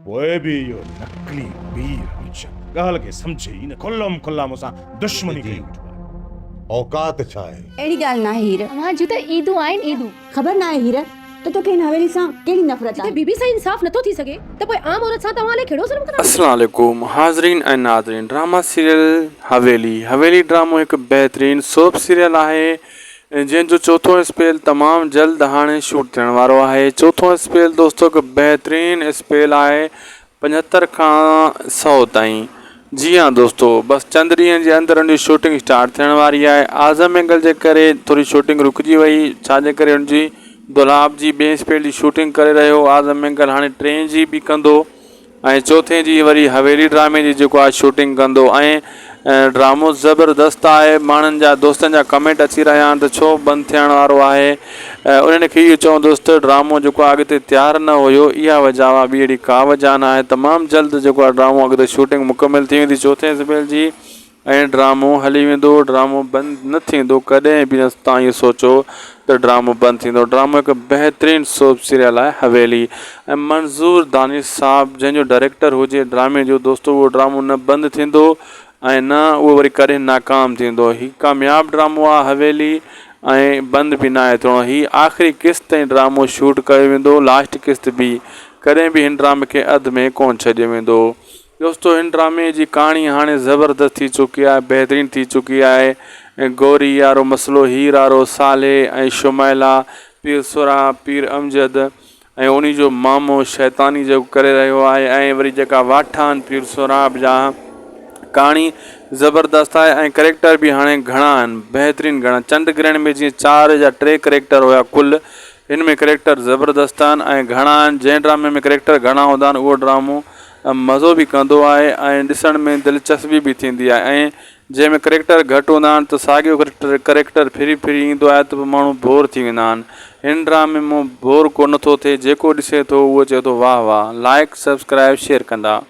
पोइ बि इहो नकली पीर हमेशह ॻाल्हि खे सम्झे ई न, खुल्लम खुल्ला मूंसां दुश्मनी कई वेठो आहे। औकात छा आहे? अहिड़ी ॻाल्हि न आहे हीर। तव्हां जूं त ईदूं आहिनि ईदूं। ख़बर न आहे हीर त तोखे हिन हवेली सां कहिड़ी नफ़रत जिते आहे। बीबी सां इंसाफ़ नथो थी सघे त पोइ आम औरत सां तव्हां लाइ कहिड़ो ज़ुल्म कंदा? अस्सलाम वालेकुम हाज़रीन ऐं नाज़रीन। ड्रामा सीरियल हवेली ड्रामो हिकु बहितरीन सोप सीरियल आहे जंहिंजो चौथों स्पेल तमामु जल्द हाणे शूट थियण वारो आहे। चौथों स्पेल दोस्तों हिकु बहितरीन स्पेल आहे 75 खां 100 ताईं। जी हाँ दोस्तों, बस चंद ॾींहंनि जे अंदरि उनजी शूटिंग स्टार्ट थियण वारी आहे। आज़म एंगल जे करे थोरी शूटिंग रुकिजी वई, छाजे करे उनजी दुलाब जी ॿिए स्पेल जी शूटिंग करे रहियो आज़म एंगल, हाणे 3 जी बि कंदो ऐं 4थे जी वरी हवेली ड्रामे जी जेको आहे शूटिंग कंदो। ऐं ड्रामो ज़बरदस्त आहे। माण्हुनि जा दोस्तनि जा कमेंट अची रहिया आहिनि त छो बंदि थियण वारो आहे। उन्हनि खे इहो चऊं दोस्त ड्रामो जेको आहे अॻिते तयारु न हुयो, इहा वजह आहे, ॿी अहिड़ी का वजह न आहे। तमामु जल्द जेको आहे ड्रामो अॻिते शूटिंग मुकमिल थी वेंदी 4थे स्पेल जी ऐं ड्रामो हली वेंदो। ड्रामो बंदि न थींदो, कॾहिं बि न तव्हां इहो सोचो त ड्रामो बंदि थींदो। ड्रामो हिकु बहितरीनु सोप सीरियल आहे हवेली ऐं मंज़ूर दानिश साहब जंहिंजो डायरेक्टर हुजे ड्रामे जो दोस्तों, उहो ड्रामो न बंदि थींदो ऐं न उहो वरी करे नाकाम थींदो। हीउ कामयाबु ड्रामो आहे हवेली ऐं बंदि बि न आहे थियणो। हीउ आख़िरी क़िस्त ताईं ड्रामो शूट कयो वेंदो, लास्ट क़िस्त बि कॾहिं बि हिन ड्रामे खे अध में कोन छॾियो वेंदो। दोस्तों हिन ड्रामे जी कहाणी हाणे ज़बरदस्त थी चुकी आहे, बहितरीनु थी चुकी आहे। गौरी वारो मसलो, हीर वारो साले ऐं शुमैला, पीर सुरा, पीर अमजद ऐं उन जो मामो शैतानी जेको करे रहियो आहे ऐं वरी जेका वाठा आहिनि पीर सुराब जा, कहाणी ज़बरदस्त आहे ऐं करेक्टर बि हाणे घणा आहिनि, बहितरीनु घणा। चंड ग्रहण में जीअं 4 या 3 करेक्टर हुया कुल, हिन में करेक्टर ज़बरदस्त आहिनि ऐं घणा आहिनि। जंहिं ड्रामे में करेक्टर घणा हूंदा आहिनि उहो ड्रामो मज़ो बि कंदो आहे ऐं ॾिसण में दिलचस्पी बि थींदी आहे। ऐं जंहिंमें करेक्टर घटि हूंदा आहिनि त साॻियो करेक्टर फिरी ईंदो आहे त माण्हू बोर थी वेंदा आहिनि। हिन ड्रामे में बोर को नथो थिए, जेको ॾिसे थो उहो चए थो वाह वाह। लाइक सब्सक्राइब शेयर कंदा।